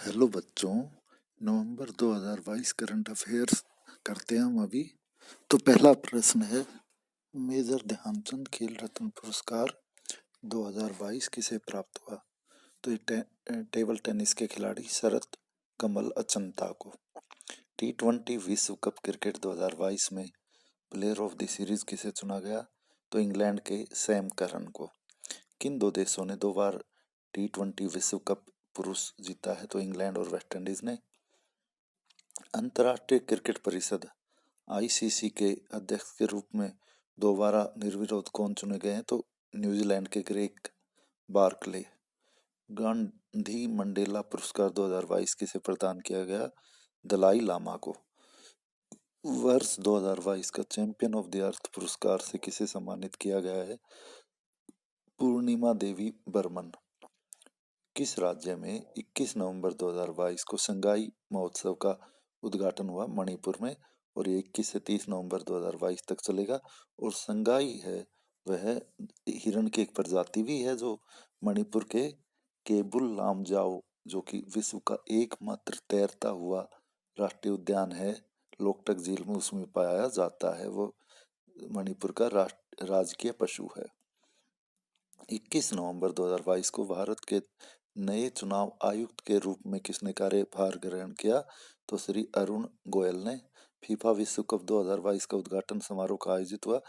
Hello बच्चों। नवंबर 2022 current affairs करते हैं हम अभी। तो पहला प्रश्न है, मेजर ध्यानचंद खेल रत्न पुरस्कार 2022 किसे प्राप्त हुआ? तो ये टेबल टेनिस के खिलाड़ी शरत कमल अचंता को। T20 विश्व कप क्रिकेट 2022 में प्लेयर ऑफ द सीरीज किसे चुना गया? तो इंग्लैंड के सैम करन को। किन दो देशों ने 2 बार T20 विश्व कप पुरुष जीता है? तो इंग्लैंड और वेस्ट इंडीज ने। अंतर्राष्ट्रीय क्रिकेट परिषद आईसीसी के अध्यक्ष के रूप में दोबारा निर्विरोध कौन चुने गए हैं? तो न्यूजीलैंड के ग्रेग बार्कले। गांधी मंडेला पुरस्कार 2022 किसे प्रदान किया गया? दलाई लामा को। वर्ष 2022 का चैंपियन ऑफ द अर्थ पुरस्कार से किसे सम्मानित किया गया है? पूर्णिमा देवी बर्मन। किस राज्य में 21 नवंबर 2022 को संगाई महोत्सव का उद्घाटन हुआ? मणिपुर में। और ये 21 से 30 नवंबर 2022 तक चलेगा। और संगाई है वह हिरण की एक प्रजाति भी है जो मणिपुर के केबुल लामजाओ, जो कि विश्व का एकमात्र तैरता हुआ राष्ट्रीय उद्यान है, लोकटक झील में उसमें पाया जाता है। वो मणिपुर का राजकीय पशु है। 21 नवंबर 2022 को भारत के नए चुनाव आयुक्त के रूप में किसने कार्यभार ग्रहण किया? तो श्री अरुण गोयल ने। फीफा विश्व कप 2022 का उद्घाटन समारोह का आयोजित हुआ।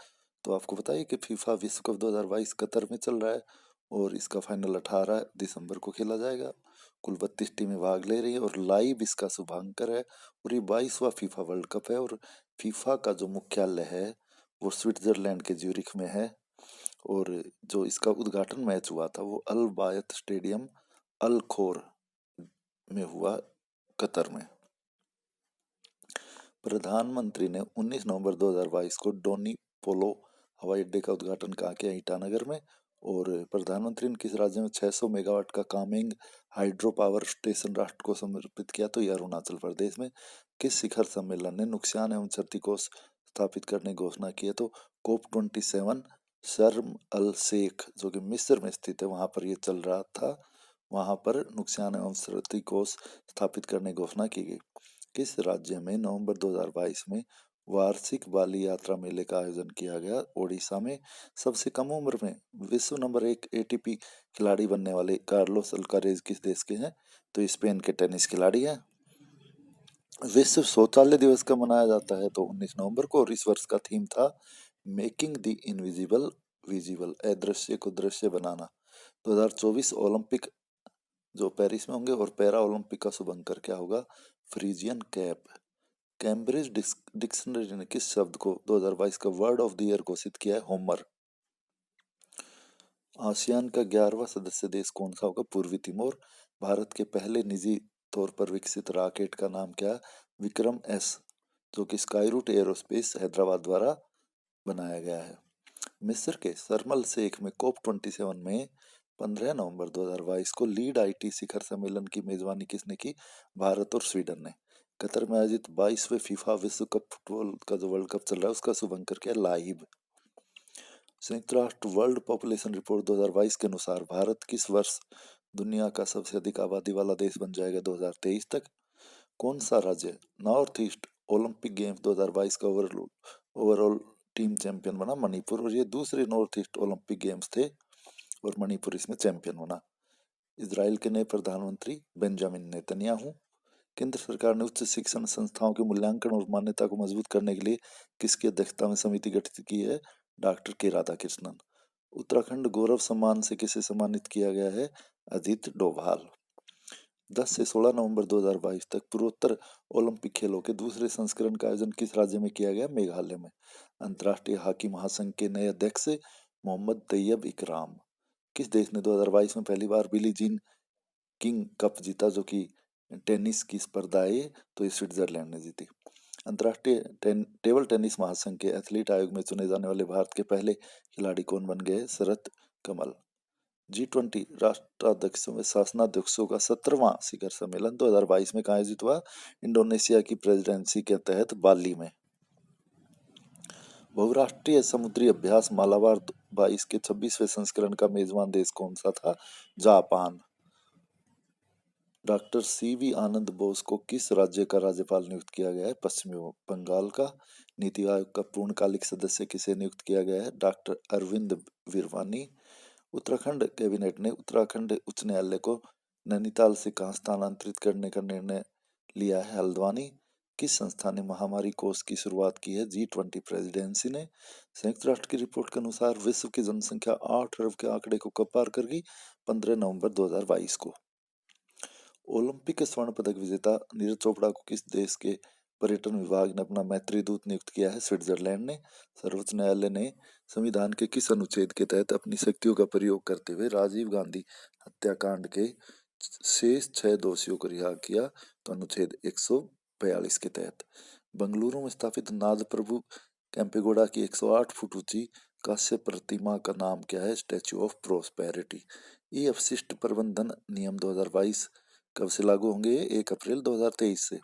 तो आपको बताइए कि फीफा विश्व कप 2022 कतर में चल रहा है और इसका फाइनल 18 दिसंबर को खेला जाएगा। कुल 32 टीमें भाग ले रही है और लाइव इसका शुभांकर है। और ये 22वां फीफा वर्ल्ड कप है। और फीफा का जो मुख्यालय है वो स्विट्जरलैंड के ज्यूरिख में है। और जो इसका उद्घाटन मैच हुआ था वो अल बायत स्टेडियम अल खोर में हुआ, कतर में। प्रधानमंत्री ने 19 नवंबर 2022 को डोनी पोलो हवाई अड्डे का उद्घाटन कहाँ किया? ईटानगर में। और प्रधानमंत्री ने किस राज्य में 600 मेगावाट का कामेंग हाइड्रो पावर स्टेशन राष्ट्र को समर्पित किया? तो यह अरुणाचल प्रदेश में। किस शिखर सम्मेलन ने नुकसान एवं क्षति कोष स्थापित करने की घोषणा की है? तो COP27 शर्म अल शेख, जो कि मिस्र में स्थित है, वहां पर यह चल रहा था। वहां पर नुकसान एवं क्षति कोष स्थापित करने की घोषणा की गई। किस राज्य में नवंबर 2022 में वार्षिक बाली यात्रा मेले का आयोजन किया गया? ओडिशा में। सबसे कम उम्र में विश्व नंबर 1 एटीपी खिलाड़ी बनने वाले कार्लोस अल्कारेज किस देश के हैं? तो स्पेन के टेनिस खिलाड़ी हैं। विश्व शौचालय दिवस कब मनाया जाता है? तो 19 नवंबर को। और इस वर्ष का थीम था मेकिंग द इनविजिबल विजिबल, अदृश्य को दृश्य बनाना। 2024 ओलंपिक जो पेरिस में होंगे। और पैरा ओलंपिक का शुभंकर क्या होगा? Friesian cap. कैम्ब्रिज डिक्शनरी ने किस शब्द को 2022 का वर्ड ऑफ द ईयर घोषित किया है? होमर। आसियान का 11वां सदस्य देश कौन सा होगा? पूर्वी तिमोर। भारत के पहले निजी तौर पर विकसित रॉकेट का नाम क्या है? विक्रम एस, जो कि स्काईरूट एरोस्पेस हैदराबाद द्वारा बनाया गया है। मिस्र के शर्म अल शेख में COP27 में 15 नवंबर 2022 को लीड आईटी शिखर सम्मेलन की मेजबानी किसने की? भारत और स्वीडन ने। कतर में आयोजित 22वें फीफा विश्व कप फुटबॉल का जो वर्ल्ड कप चल रहा है उसका शुभंकर क्या? लाइव। संयुक्त राष्ट्र वर्ल्ड पॉपुलेशन रिपोर्ट 2022 के अनुसार भारत किस वर्ष दुनिया का सबसे अधिक आबादी वाला देश बन जाएगा 2023 तक? कौन सा राज्य नॉर्थ ईस्ट ओलंपिक गेम्स 2022 का ओवरऑल टीम चैंपियन बना? मणिपुर। और ये दूसरे नॉर्थ ईस्ट ओलंपिक गेम्स थे और मणिपुर इसमें चैंपियन बना। इजराइल के नए प्रधानमंत्री बेंजामिन नेतन्याहू। केंद्र सरकार ने उच्च शिक्षण संस्थाओं के मूल्यांकन और मान्यता को मजबूत करने के लिए किसकी अध्यक्षता में समिति गठित की है? डॉक्टर के राधाकृष्णन। उत्तराखंड गौरव सम्मान से किसे सम्मानित किया गया है? अजीत डोभाल। 10 से 16 नवंबर 2022 तक पूर्वोत्तर ओलंपिक खेलों के दूसरे संस्करण का आयोजन किस राज्य में किया गया? मेघालय में। अंतर्राष्ट्रीय हॉकी महासंघ के नए अध्यक्ष मोहम्मद तैयब इकराम। किस देश ने 2022 में पहली बार बिली जीन किंग कप जीता, जो कि टेनिस की स्पर्धा है? तो स्विट्जरलैंड ने जीती। अंतर्राष्ट्रीय टेबल टेनिस महासंघ के एथलीट आयोग में चुने जाने वाले भारत के पहले खिलाड़ी कौन बन गए? शरत कमल। G20 राष्ट्राध्यक्षों व शासनाध्यक्षों का 17वां शिखर सम्मेलन 2022 में आयोजित हुआ? इंडोनेशिया की प्रेसिडेंसी के तहत बाली में। बहुराष्ट्रीय समुद्री अभ्यास मालाबार 22 के 26वें संस्करण का मेजबान देश कौन सा था? Japan. Doctor C V. Anand Bose को किस राज्य का राज्यपाल नियुक्त किया गया है? पश्चिम बंगाल का। नीति आयोग का पूर्णकालिक सदस्य किसे नियुक्त किया गया है? डॉक्टर अरविंद विरवानी। उत्तराखंड कैबिनेट ने उत्तराखंड उच्च न्यायालय को नैनीताल से कहाँ स्थानांतरित करने का निर्णय लिया है? हल्द्वानी। किस संस्था ने महामारी कोष की शुरुआत की है? G20 प्रेसिडेंसी ने। संयुक्त राष्ट्र की रिपोर्ट के अनुसार विश्व की जनसंख्या 8 अरब के आंकड़े को कब पार कर गई? 15 नवंबर 2022 को। ओलंपिक के स्वर्ण पदक विजेता नीरज चोपड़ा को किस देश के पर्यटन विभाग ने अपना मैत्री दूत नियुक्त किया है? स्विट्जरलैंड ने। सर्वोच्च न्यायालय ने संविधान के किस अनुच्छेद के तहत अपनी शक्तियों का प्रयोग करते हुए राजीव गांधी हत्याकांड के शेष 6 दोषियों को रिहा किया? तो अनुच्छेद 142 के तहत। बंगलुरु में स्थापित नाद प्रभु कैंपेगौड़ा की 108 फुट ऊंची कांस्य प्रतिमा का नाम क्या है? Statue of prosperity. ये अपशिष्ट प्रबंधन नियम 2022 कब से लागू होंगे? 1 अप्रैल 2023 से।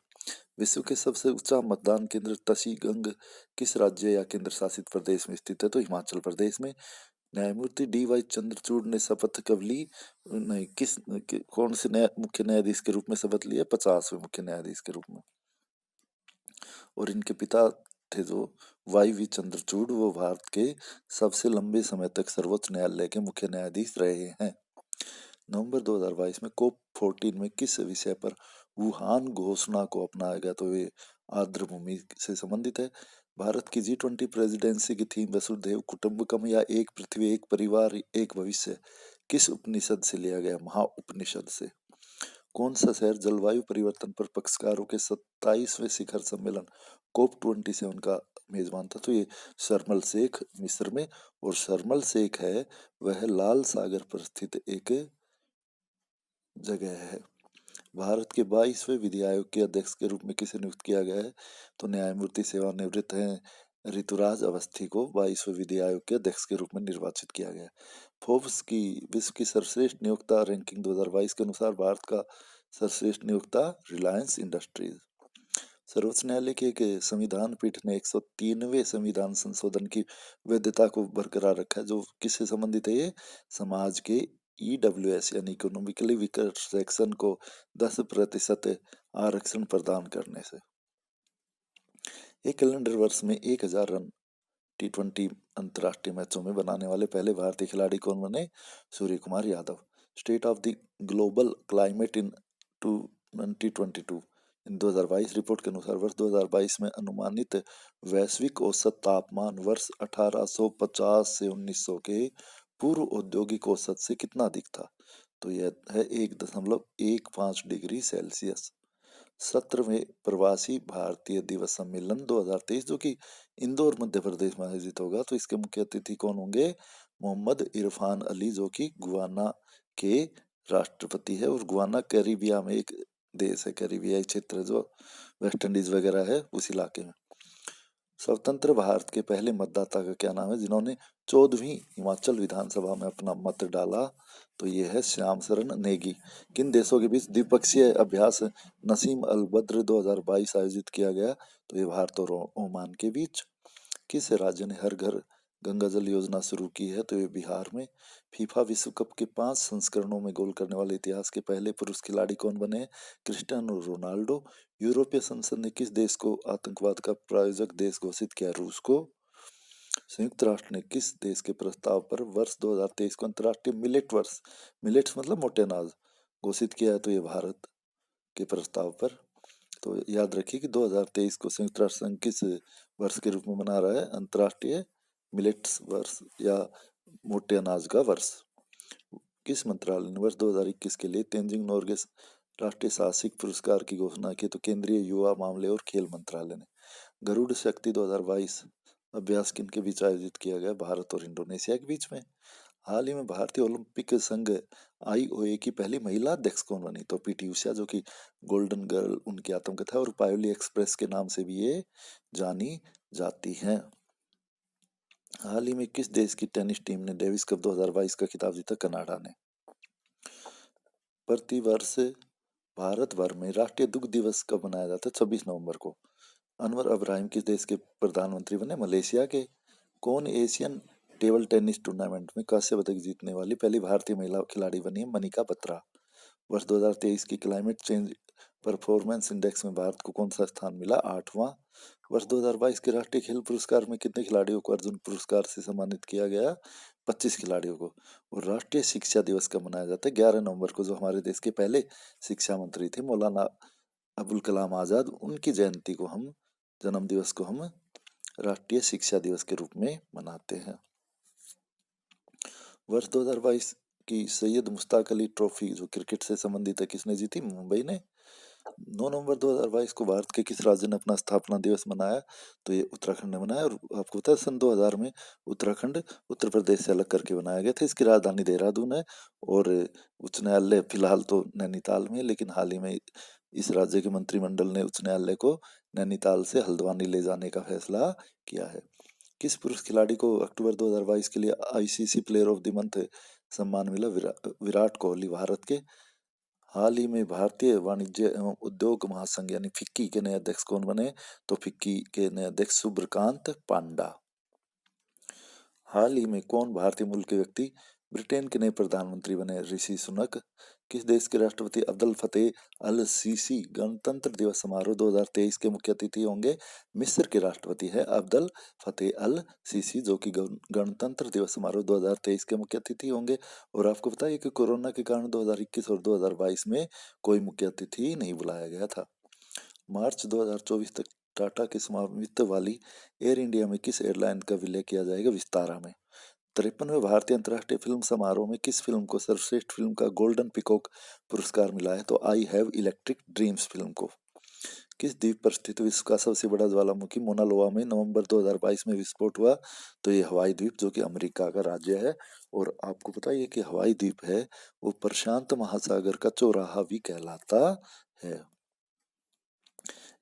विश्व के सबसे ऊंचा मतदान केंद्र तशीगंग किस राज्य या केंद्र शासित प्रदेश में स्थित है? तो हिमाचल प्रदेश में। न्यायमूर्ति डी.वाई. चंद्रचूड़ ने शपथ कब ली? नहीं, कौन से मुख्य न्यायाधीश के रूप में शपथ ली है? 50वें मुख्य न्यायाधीश के रूप में। और इनके पिता थे जो वाई.वी. चंद्रचूड़, वो भारत के सबसे लंबे समय तक सर्वोच्च न्यायालय के मुख्य न्यायाधीश रहे हैं। नवंबर 2022 में कोप 14 में किस विषय पर वुहान घोषणा को अपनाया गया? तो ये आर्द्र भूमि से संबंधित है। भारत की G20 प्रेसिडेंसी की थीम वसुधैव कुटुंबकम या एक पृथ्वी एक परिवार एक भविष्य किस उपनिषद से लिया गया? महाउपनिषद से। कौन सा शहर जलवायु परिवर्तन पर पक्षकारों के 27वें शिखर सम्मेलन कोप 27 का मेजबान था? तो ये शर्म शेख मिस्र में। और शर्म शेख है वह लाल सागर पर स्थित एक जगह है। भारत के 22वें विधि आयोग के अध्यक्ष के रूप में किसे नियुक्त किया गया है? तो न्यायमूर्ति सेवानिवृत्त हैं ऋतुराज अवस्थी को 22वें विधि आयोग के अध्यक्ष के रूप में निर्वाचित किया गया। फोर्ब्स की विश्व की सर्वश्रेष्ठ नियोक्ता रैंकिंग 2022 के अनुसार भारत का सर्वश्रेष्ठ नियोक्ता रिलायंस इंडस्ट्रीज। सर्वोच्च न्यायालय के एक संविधान पीठ ने 103वें संविधान संशोधन की वैधता को बरकरार रखा है, जो किससे संबंधित है? ये समाज के EWS यानी इकोनॉमिकली वीकर सेक्शन को 10% आरक्षण प्रदान करने से। एक कैलेंडर वर्ष में 1000 रन T20 अंतर्राष्ट्रीय मैचों में बनाने वाले पहले भारतीय खिलाड़ी कौन बने? Surya Kumar Yadav. State of the global climate in 2022 in 2022 report के अनुसार वर्ष 2022 में अनुमानित वैश्विक औसत तापमान वर्ष 1850 से 1900 के पूर्व औद्योगिक औसत से कितना अधिक था? तो यह है 1.15 डिग्री सेल्सियस। 17वें प्रवासी भारतीय दिवस सम्मेलन 2023 जो कि इंदौर मध्य प्रदेश में आयोजित होगा, तो इसके मुख्य अतिथि कौन होंगे? मोहम्मद इरफान अली, जो कि गुयाना के राष्ट्रपति है। और गुयाना कैरिबिया में एक देश है, कैरिबियाई क्षेत्र जो वेस्ट इंडीज वगैरह है उस इलाके में। स्वतंत्र भारत के पहले मतदाता का क्या नाम है जिन्होंने 14वीं हिमाचल विधानसभा में अपना मत डाला? तो ये है श्याम शरण नेगी। किन देशों के बीच द्विपक्षीय अभ्यास नसीम अल बद्र 2022 आयोजित किया गया? तो ये भारत और ओमान के बीच। किस राज्य ने हर घर गंगा जल योजना शुरू की है? तो ये बिहार में। फीफा विश्व कप के 5 संस्करणों में गोल करने वाले इतिहास के पहले पुरुष खिलाड़ी कौन बने? Cristiano Ronaldo. यूरोपीय संसद ने किस देश को आतंकवाद का प्रायोजक देश घोषित किया? रूस को। संयुक्त राष्ट्र ने किस देश के प्रस्ताव पर वर्ष 2023 को अंतर्राष्ट्रीय मिलेट वर्ष, मिलेट्स मतलब मोटे अनाज, घोषित किया है? तो ये भारत के प्रस्ताव पर। तो याद रखिए कि 2023 को संयुक्त राष्ट्र संघ किस वर्ष के रूप में मना रहा है? अंतर्राष्ट्रीय मिलेट्स वर्ष या मोटे अनाज का वर्ष। किस मंत्रालय ने वर्ष 2021 के लिए तेंजिंग नोर्गे राष्ट्रीय साहसिक पुरस्कार की घोषणा की? तो केंद्रीय युवा मामले और खेल मंत्रालय ने। गरुड़ शक्ति 2022 अभ्यास किनके बीच आयोजित किया गया? भारत और इंडोनेशिया के बीच में। हाल ही में भारतीय ओलंपिक संघ IOA की पहली महिला अध्यक्ष कौन बनी? तो PT उषा, जो कि गोल्डन गर्ल उनकी आत्मकथा है और पायोली एक्सप्रेस के नाम से भी ये जानी जाती हैं। हाल ही में किस देश की टेनिस टीम ने डेविस कप 2022 का खिताब जीता? कनाडा ने। प्रतिवर्ष भारत भर में राष्ट्रीय दुग्ध दिवस कब मनाया जाता है? 26 नवंबर को। अनवर अब्राहिम किस देश के प्रधानमंत्री बने? मलेशिया के। कौन एशियन टेबल टेनिस टूर्नामेंट में कांस्य पदक जीतने वाली पहली भारतीय महिला खिलाड़ी बनी है? मनिका बत्रा। वर्ष 2023 की क्लाइमेट चेंज परफॉर्मेंस इंडेक्स में भारत को कौन सा स्थान मिला? 8वां। वर्ष 2022 के राष्ट्रीय खेल पुरस्कार में कितने खिलाड़ियों को अर्जुन पुरस्कार से सम्मानित किया गया? 25 खिलाड़ियों को। और राष्ट्रीय शिक्षा दिवस कब मनाया जाता है? 11 नवंबर को। जो हमारे देश के पहले शिक्षा मंत्री थे मौलाना अबुल कलाम आजाद, उनकी जयंती को हम, जन्म दिवस को हम राष्ट्रीय शिक्षा दिवस के रूप में मनाते हैं। वर्ष 2022 की सैयद मुश्ताक अली ट्रॉफी जो क्रिकेट से संबंधित है, किसने जीती? मुंबई ने। 9 नवंबर 2022 को भारत के किस राज्य ने अपना स्थापना दिवस मनाया? तो ये उत्तराखंड ने मनाया। और आपको पता है सन 2000 में उत्तराखंड उत्तर प्रदेश से अलग करके बनाया गया था। इसकी राजधानी देहरादून है और उच्च न्यायालय फिलहाल तो नैनीताल में है, लेकिन हाल ही में इस राज्य के मंत्रिमंडल ने उच्च न्यायालय को नैनीताल से हल्द्वानी ले जाने का फैसला किया है। किस पुरुष खिलाड़ी को अक्टूबर 2022 के लिए ICC player of the month सम्मान मिला? विराट कोहली। भारत के हाल ही में भारतीय वाणिज्य एवं उद्योग महासंघ यानी फिक्की के नए अध्यक्ष कौन बने? तो फिक्की के नए अध्यक्ष सुब्रकांत पांडा। हाल ही में कौन भारतीय मूल के व्यक्ति ब्रिटेन के नए प्रधानमंत्री बने? ऋषि सुनक। किस देश के राष्ट्रपति अब्दुल फतेह अल सीसी गणतंत्र दिवस समारोह 2023 के मुख्य अतिथि होंगे? मिस्र के राष्ट्रपति है अब्दुल फतेह अल सीसी, जो कि गणतंत्र दिवस समारोह 2023 के मुख्य अतिथि होंगे। और आपको पता है कि कोरोना के कारण 2021 और 2022 में कोई मुख्य अतिथि नहीं बुलाया गया था। मार्च 2024 तक टाटा के स्वामित्व वाली एयर इंडिया में किस एयरलाइन का विलय किया जाएगा? विस्तारा में। 53वें भारतीय अंतर्राष्ट्रीय फिल्म समारोह में किस फिल्म को सर्वश्रेष्ठ फिल्म का गोल्डन पिकॉक पुरस्कार मिला है? तो I have electric dreams film को। किस द्वीप पर स्थित विश्व का सबसे बड़ा ज्वालामुखी मोना लोआ में नवंबर 2022 में विस्फोट हुआ? तो ये हवाई द्वीप, जो कि अमेरिका का राज्य है। और आपको पता है कि हवाई द्वीप है वो प्रशांत महासागर का चौराहा भी कहलाता है।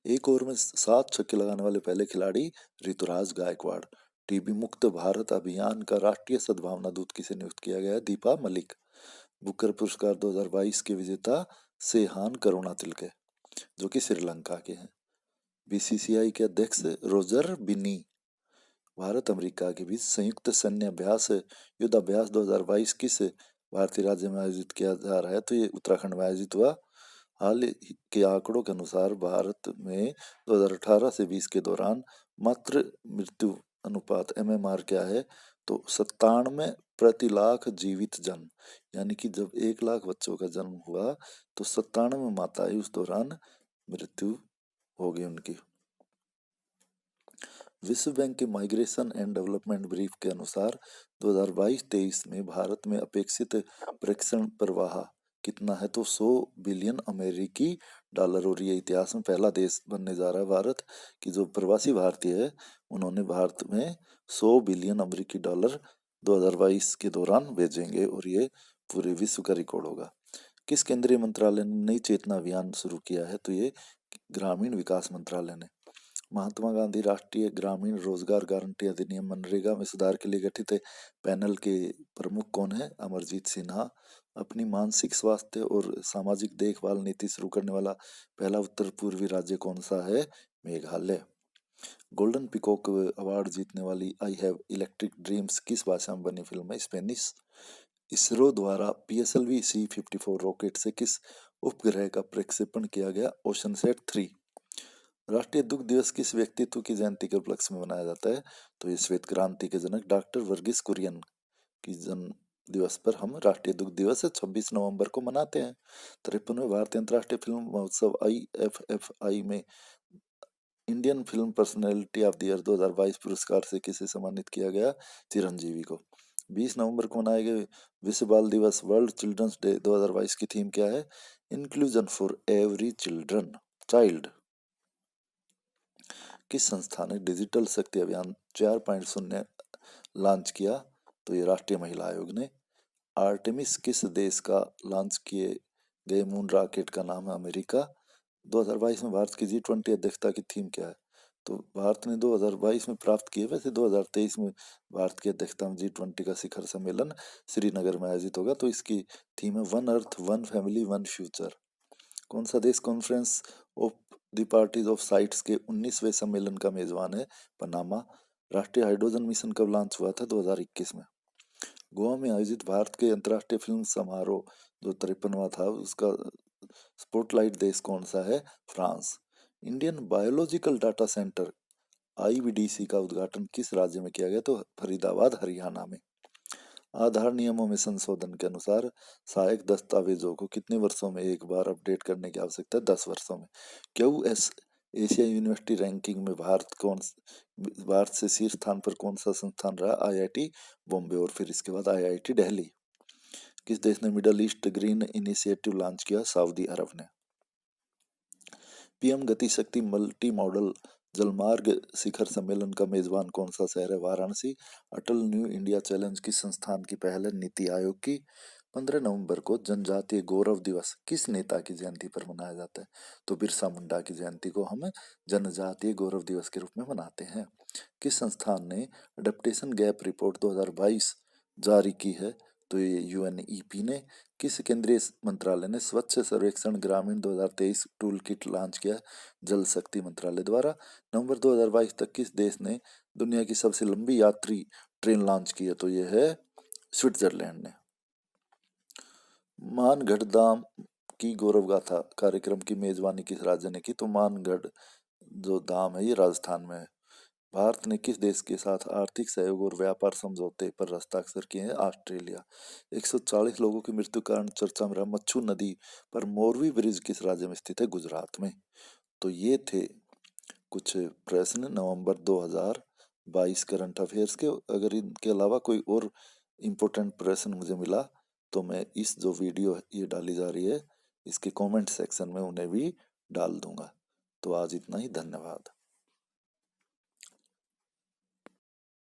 एक ओवर में 7 छक्के लगाने वाले पहले खिलाड़ी ऋतुराज गायकवाड़। टीबी मुक्त भारत अभियान का राष्ट्रीय सद्भावना दूत किसे नियुक्त किया गया? दीपा मलिक। बुकर पुरस्कार 2022 के विजेता सेहान करुणातिलके, जो कि श्रीलंका के हैं। बीसीसीआई के अध्यक्ष रोजर बिनी। भारत अमेरिका के बीच संयुक्त सैन्य अभ्यास युद्धाभ्यास 2022 किस भारतीय राज्य में आयोजित किया जा रहा है? तो ये उत्तराखंड में आयोजित हुआ। हाल के आंकड़ों के अनुसार भारत में 2018 से 20 के दौरान मातृ मृत्यु अनुपात एमएमआर क्या है? तो 97 प्रति लाख जीवित जन्म, यानी कि जब 1 लाख बच्चों का जन्म हुआ तो 97 माताएं उस दौरान मृत्यु हो गई उनकी। विश्व बैंक के माइग्रेशन एंड डेवलपमेंट ब्रीफ के अनुसार 2022-23 में भारत में अपेक्षित प्रेषण प्रवाह कितना है? तो 100 बिलियन अमेरिकी डॉलर। और ये इतिहास में पहला देश बनने जा रहा है भारत कि जो प्रवासी भारतीय है उन्होंने भारत में 100 बिलियन अमेरिकी डॉलर 2022 के दौरान भेजेंगे और ये पूरे विश्व का रिकॉर्ड होगा। किस केंद्रीय मंत्रालय ने नई चेतना अभियान शुरू किया है? तो ये ग्रामीण विकास मंत्रालय ने। महात्मा गांधी राष्ट्रीय ग्रामीण रोजगार गारंटी अधिनियम मनरेगा में सुधार के लिए गठित पैनल के प्रमुख कौन है? अमरजीत सिन्हा। अपनी मानसिक स्वास्थ्य और सामाजिक देखभाल नीति शुरू करने वाला पहला उत्तर पूर्वी राज्य कौन सा है? मेघालय। गोल्डन पिकॉक अवार्ड जीतने वाली आई हैव इलेक्ट्रिक ड्रीम्स किस भाषा में बनी फिल्म है? स्पेनिश। इसरो द्वारा पीएसएलवी C-54 रॉकेट से किस उपग्रह का प्रक्षेपण किया गया? ओशनसेट 3। राष्ट्रीय दुग्ध दिवस किस व्यक्तित्व की जयंती के उपलक्ष्य में मनाया जाता है? तो ये श्वेत क्रांति के जनक डॉक्टर वर्गीस कुरियन की जन्म दिवस पर हम राष्ट्रीय दुग्ध दिवस 26 नवंबर को मनाते हैं। 53वें भारतीय अंतर्राष्ट्रीय फिल्म महोत्सव IFFI में Indian film personality of the year 2022 पुरस्कार से किसे सम्मानित किया गया? चिरंजीवी को। 20 नवंबर को मनाए गए विश्व बाल दिवस वर्ल्ड चिल्ड्रंस डे 2022 की थीम क्या है? Inclusion for every child. किस संस्था ने डिजिटल शक्ति अभियान 4.0 लॉन्च किया? तो ये राष्ट्रीय महिला आयोग ने। आर्टेमिस किस देश का लॉन्च किए गए मून रॉकेट का नाम है? अमेरिका। 2022 में भारत की G20 अध्यक्षता की थीम क्या है? तो भारत ने 2022 में प्राप्त किए। वैसे 2023 में भारत की अध्यक्षता में G20 का शिखर सम्मेलन श्रीनगर में आयोजित होगा। तो इसकी थीम है one earth one family one future. कौन सा देश conference of the parties of sites के 19वें सम्मेलन का मेजबान है? पनामा। राष्ट्रीय हाइड्रोजन मिशन कब लॉन्च हुआ था? 2021 में। गोवा में आयोजित भारत के अंतर्राष्ट्रीय फिल्म समारोह जो 53वां था उसका स्पॉटलाइट देश कौन सा है? France. Indian biological data centre IVDC का उद्घाटन किस राज्य में किया गया? तो फरीदाबाद, हरियाणा में। आधार नियमों में संशोधन के अनुसार सहायक दस्तावेजों को कितने वर्षों में एक बार अपडेट करने की आवश्यकता है? 10 वर्षों में। क्यूएस एशिया यूनिवर्सिटी रैंकिंग में भारत से शीर्ष स्थान पर कौन सा संस्थान रहा? आईआईटी बॉम्बे और फिर इसके बाद आईआईटी दिल्ली। किस देश ने middle east green initiative launch किया? सऊदी अरब ने। पीएम गति शक्ति मल्टी मॉडल जलमार्ग शिखर सम्मेलन का मेजबान कौन सा शहर है? वाराणसी। अटल न्यू इंडिया चैलेंज किस संस्थान की पहल है? नीति आयोग की। 15 नवंबर को जनजातीय गौरव दिवस किस नेता की जयंती पर मनाया जाता है? तो बिरसा मुंडा की जयंती को हम जनजातीय गौरव दिवस के रूप में मनाते हैं। किस संस्थान ने अडेप्टेशन गैप रिपोर्ट 2022 जारी की है? तो ये यूएनईपी ने। किस केंद्रीय मंत्रालय ने स्वच्छ सर्वेक्षण ग्रामीण 2023 टूल किट लॉन्च किया? जल शक्ति मंत्रालय द्वारा। नवंबर 2022 तक किस देश ने दुनिया की सबसे लंबी यात्री ट्रेन लॉन्च की है? तो ये है स्विट्जरलैंड ने। मानगढ़ धाम की गौरव गाथा कार्यक्रम की मेजबानी किस राज्य ने की? तो मानगढ़ जो धाम है ये राजस्थान में है। भारत ने किस देश के साथ आर्थिक सहयोग और व्यापार समझौते पर हस्ताक्षर किए हैं? ऑस्ट्रेलिया। 140 लोगों की मृत्यु कारण चर्चा में रहा मच्छू नदी पर मोरवी ब्रिज किस राज्य में स्थित है? गुजरात में। तो ये थे कुछ प्रश्न नवंबर 2022 करंट अफेयर्स के। अगर इनके अलावा कोई और इम्पोर्टेंट प्रश्न मुझे मिला तो मैं इस जो वीडियो ये डाली जा रही है इसके कमेंट सेक्शन में उन्हें भी डाल दूंगा। तो आज इतना ही, धन्यवाद।